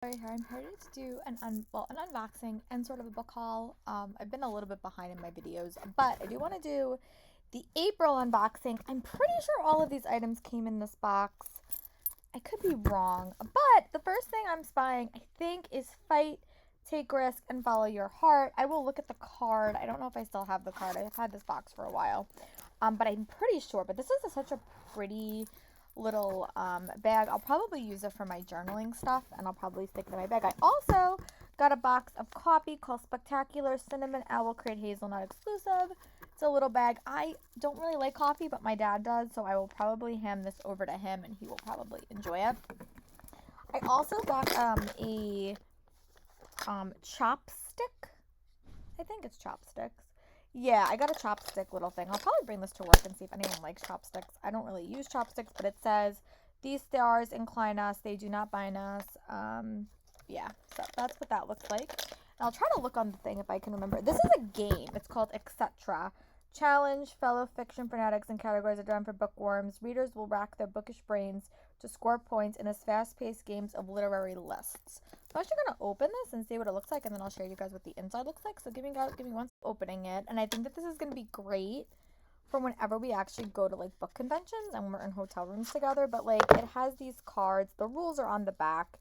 Lori here. I'm ready to do an unboxing and sort of a book haul. I've been a little bit behind in my videos, but I do want to do the April unboxing. I'm pretty sure all of these items came in this box. I could be wrong, but the first thing I'm spying, I think, is Fight, Take Risk, and Follow Your Heart. I will look at the card. I don't know if I still have the card. I've had this box for a while, but I'm pretty sure. But this is such a pretty little bag. I'll probably use it for my journaling stuff, and I'll probably stick it in my bag. I also got a box of coffee called Spectacular Cinnamon Owl Crate Hazelnut Exclusive. It's a little bag. I don't really like coffee, but my dad does, so I will probably hand this over to him, and he will probably enjoy it. I also got a chopstick. I think it's chopsticks. Yeah, I got a chopstick little thing. I'll probably bring this to work and see if anyone likes chopsticks. I don't really use chopsticks, but it says, "These stars incline us, they do not bind us." Yeah, so that's what that looks like. And I'll try to look on the thing if I can remember. This is a game. It's called Etc. Challenge fellow fiction fanatics and categories are done for bookworms. Readers will rack their bookish brains to score points in this fast-paced games of literary lists. I'm actually going to open this and see what it looks like, and then I'll share you guys what the inside looks like. So give me one opening it. And I think that this is going to be great for whenever we actually go to, like, book conventions and we're in hotel rooms together. But, like, it has these cards. The rules are on the back.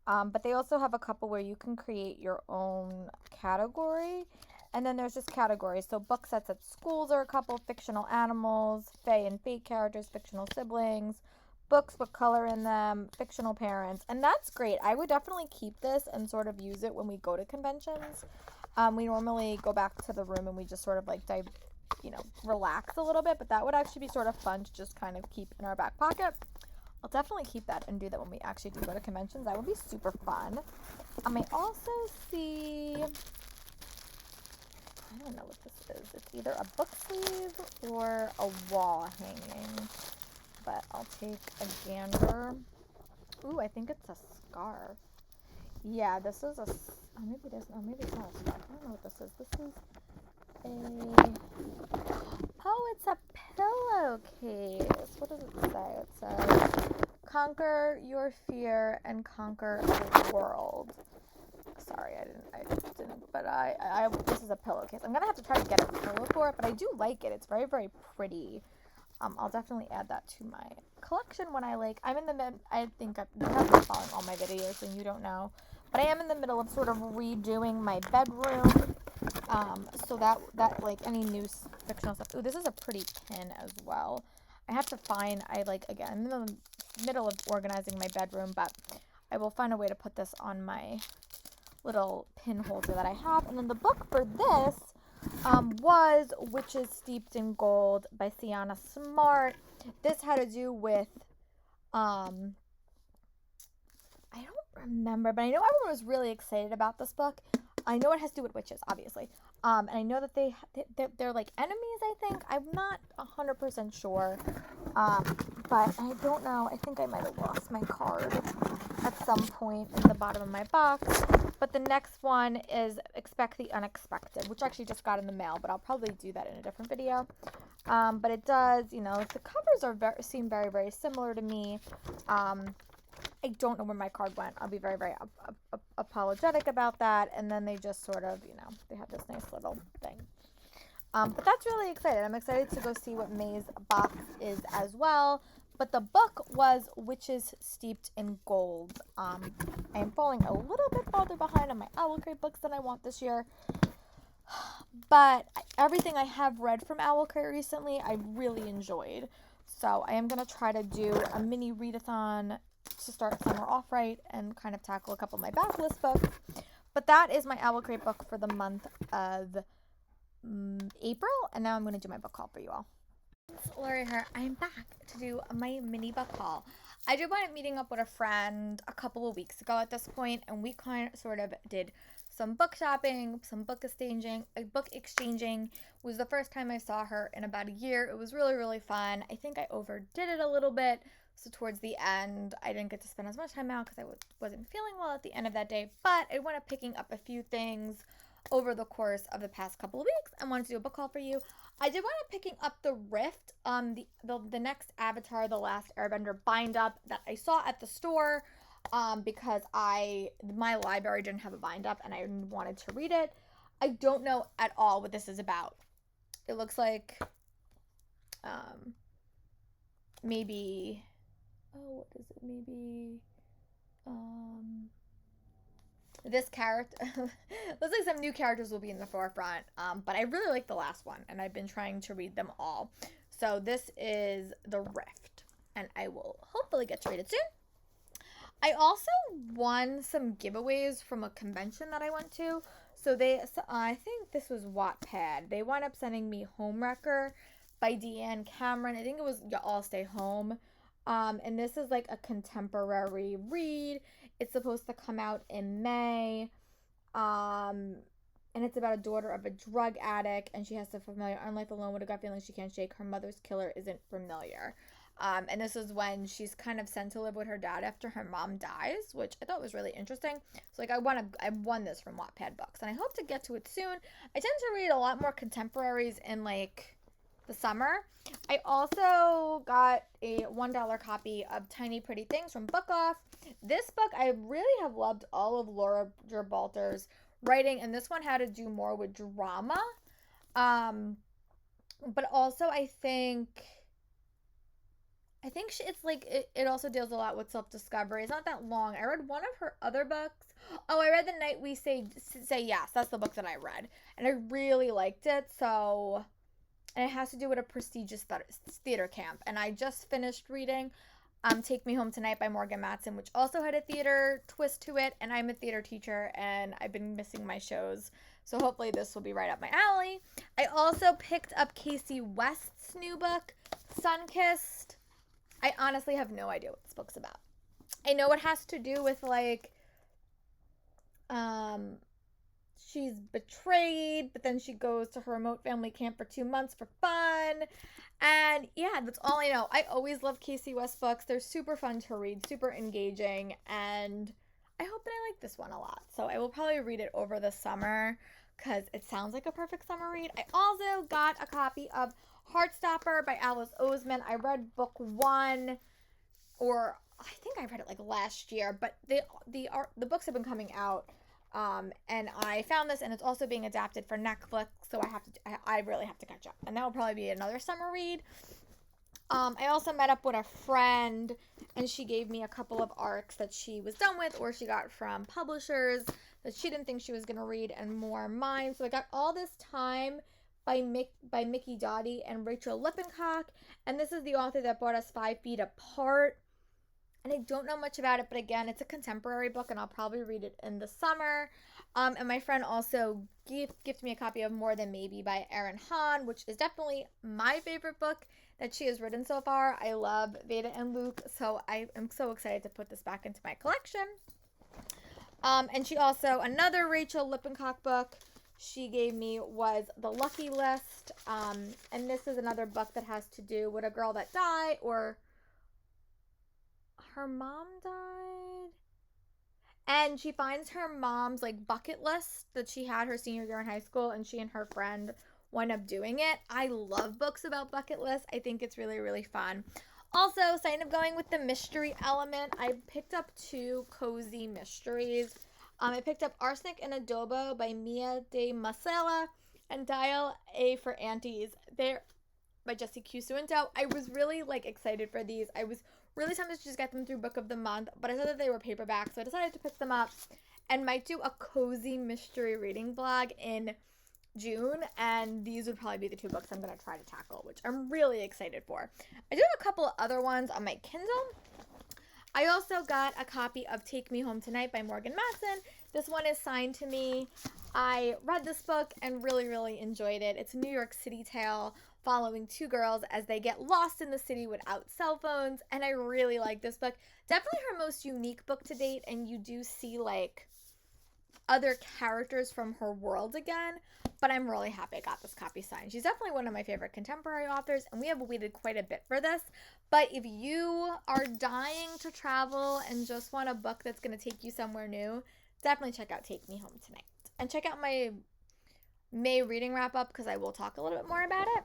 But they also have a couple where you can create your own category. And then there's just categories. So book sets at schools are a couple. Fictional animals, fae and fate characters, fictional siblings, books with color in them, fictional parents. And that's great. I would definitely keep this and sort of use it when we go to conventions. We normally go back to the room and we just sort of like relax a little bit. But that would actually be sort of fun to just kind of keep in our back pocket. I'll definitely keep that and do that when we actually do go to conventions. That would be super fun. I also see, I don't know what this is. It's either a book sleeve or a wall hanging, but I'll take a gander. Ooh, I think it's a scarf. Yeah, this is a, maybe it is, maybe it's not a scarf. I don't know what this is. This is it's a pillowcase. What does it say? It says, "Conquer your fear and conquer the world." Sorry, I didn't, but this is a pillowcase. I'm gonna have to try to get a pillow for it, but I do like it. It's very, very pretty. I'll definitely add that to my collection when I think you haven't been following all my videos and you don't know, but I am in the middle of sort of redoing my bedroom. So that like any new fictional stuff. Ooh, this is a pretty pin as well. I have to find, I'm in the middle of organizing my bedroom, but I will find a way to put this on my little pin holder that I have. And then the book for this was Witches Steeped in Gold by Sienna Smart. This had to do with, I don't remember, but I know everyone was really excited about this book. I know it has to do with witches, obviously. And I know that they're like enemies, I think. I'm not 100% sure. But I don't know. I think I might have lost my card at some point in the bottom of my box. But the next one is Expect the Unexpected, which I actually just got in the mail, but I'll probably do that in a different video. But it does, the covers seem very, very similar to me. I don't know where my card went. I'll be very, very apologetic about that. And then they just sort of, they have this nice little thing. But that's really exciting. I'm excited to go see what May's box is as well. But the book was Witches Steeped in Gold. I am falling a little bit farther behind on my Owl Crate books than I want this year. But everything I have read from Owl Crate recently, I really enjoyed. So I am going to try to do a mini readathon to start summer off right and kind of tackle a couple of my backlist books. But that is my Owl Crate book for the month of April. And now I'm going to do my book haul for you all. It's Lori here. I'm back to do my mini book haul. I did wind up meeting up with a friend a couple of weeks ago at this point, and we kind of sort of did some book shopping, some book exchanging. It was the first time I saw her in about a year. It was really, really fun. I think I overdid it a little bit. So towards the end, I didn't get to spend as much time out because I wasn't feeling well at the end of that day. But I wound up picking up a few things over the course of the past couple of weeks. I wanted to do a book haul for you. I did wind up picking up the Rift, the next Avatar, The Last Airbender bind up that I saw at the store. because my library didn't have a bind up and I wanted to read it. I don't know at all what this is about. It looks like maybe, oh, what is it? Maybe this character looks like some new characters will be in the forefront, but I really like the last one and I've been trying to read them all. So this is The Rift and I will hopefully get to read it soon. I also won some giveaways from a convention that I went to. So I think this was Wattpad. They wound up sending me Homewrecker by Deanne Cameron. I think it was Y'all Stay Home. And this is like a contemporary read. It's supposed to come out in May. And it's about a daughter of a drug addict, and she has to familiar. Unlike the lone with a gut feeling she can't shake, her mother's killer isn't familiar. And this is when she's kind of sent to live with her dad after her mom dies, which I thought was really interesting. So like I won this from Wattpad Books, and I hope to get to it soon. I tend to read a lot more contemporaries in like the summer. I also got a $1 copy of Tiny Pretty Things from Book Off. This book, I really have loved all of Laura Gibraltar's writing, and this one had to do more with drama. But also I think it's like it also deals a lot with self-discovery. It's not that long. I read one of her other books. Oh, I read The Night We Say Yes. That's the book that I read, and I really liked it. So, and it has to do with a prestigious theater camp. And I just finished reading Take Me Home Tonight by Morgan Matson, which also had a theater twist to it. And I'm a theater teacher, and I've been missing my shows, so hopefully this will be right up my alley. I also picked up Casey West's new book, Sunkist. I honestly have no idea what this book's about. I know it has to do with like she's betrayed, but then she goes to her remote family camp for 2 months for fun. And yeah, that's all I know. I always love Casey West books. They're super fun to read, super engaging, and I hope that I like this one a lot. So I will probably read it over the summer because it sounds like a perfect summer read. I also got a copy of Heartstopper by Alice Oseman. I read book 1, or I think I read it like last year, but the books have been coming out, and I found this, and it's also being adapted for Netflix, so I really have to catch up, and that will probably be another summer read. I also met up with a friend, and she gave me a couple of arcs that she was done with, or she got from publishers that she didn't think she was going to read, and more mine. So I got All This Time by Mickey Doughty and Rachel Lippincott, and this is the author that brought us 5 Feet Apart. And I don't know much about it, but again, it's a contemporary book, and I'll probably read it in the summer. And my friend also gifted me a copy of More Than Maybe by Erin Hahn, which is definitely my favorite book that she has written so far. I love Veda and Luke, so I am so excited to put this back into my collection. And she also, another Rachel Lippincott book she gave me was The Lucky List. And this is another book that has to do with a girl that died, or her mom died, and she finds her mom's like bucket list that she had her senior year in high school, and she and her friend wind up doing it. I love books about bucket lists. I think it's really, really fun. Also, sign of going with the mystery element, I picked up 2 cozy mysteries. I picked up Arsenic and Adobo by Mia de Masela and Dial A for Aunties. They're by Jessie Q. Suinto. I was really like excited for these. I was really tempted to just get them through Book of the Month, but I saw that they were paperback, so I decided to pick them up and might do a cozy mystery reading blog in June, and these would probably be the 2 books I'm going to try to tackle, which I'm really excited for. I do have a couple of other ones on my Kindle. I also got a copy of Take Me Home Tonight by Morgan Matson. This one is signed to me. I read this book and really, really enjoyed it. It's a New York City tale following 2 girls as they get lost in the city without cell phones, and I really like this book. Definitely her most unique book to date, and you do see like other characters from her world again, but I'm really happy I got this copy signed. She's definitely one of my favorite contemporary authors, and we have waited quite a bit for this, but if you are dying to travel and just want a book that's going to take you somewhere new, definitely check out Take Me Home Tonight, and check out my May reading wrap up because I will talk a little bit more about it.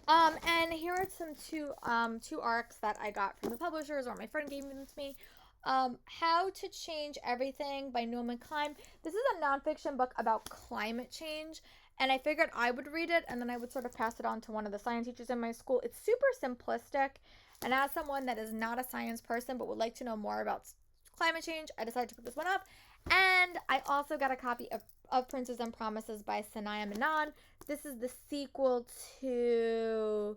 And here are some two arcs that I got from the publishers, or my friend gave them to me. How to Change Everything by Klein. This is a nonfiction book about climate change, and I figured I would read it and then I would sort of pass it on to one of the science teachers in my school. It's super simplistic, and as someone that is not a science person but would like to know more about climate change, I decided to pick this one up. And I also got a copy of Princes and Promises by Sanaya Menon. This is the sequel to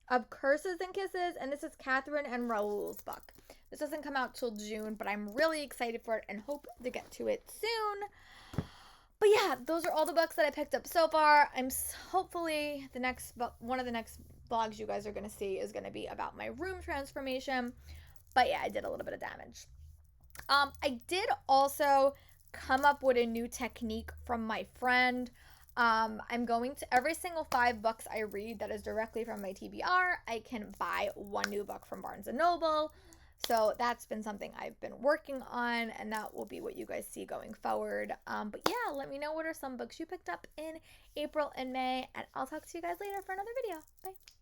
Of Curses and Kisses, and this is Catherine and Raoul's book. This doesn't come out till June, but I'm really excited for it and hope to get to it soon. But yeah, those are all the books that I picked up so far. I'm hopefully the next book, one of the next vlogs you guys are going to see is going to be about my room transformation. But yeah, I did a little bit of damage. I did also come up with a new technique from my friend. I'm going to every single 5 books I read that is directly from my TBR, I can buy one new book from Barnes & Noble. So that's been something I've been working on, and that will be what you guys see going forward. But yeah, let me know what are some books you picked up in April and May, and I'll talk to you guys later for another video. Bye.